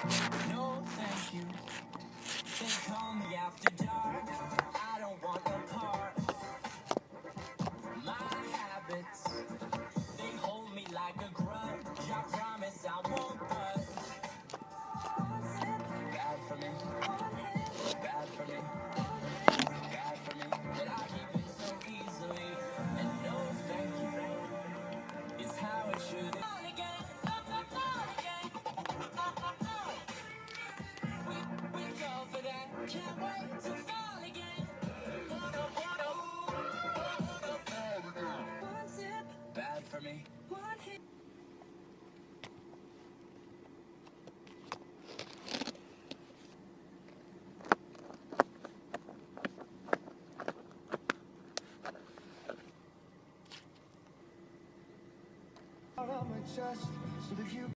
No, thank you. They call me after dark. I don't want no part. My habits, they hold me like a grudge. I promise I won't budge. Bad for me, bad for me, bad for me. That I give in so easily. And no, thank you is how it should. Fall again, fall again. We go for that. Can't wait to fall again. One sip, bad for me. One hit. Out of my chest so that you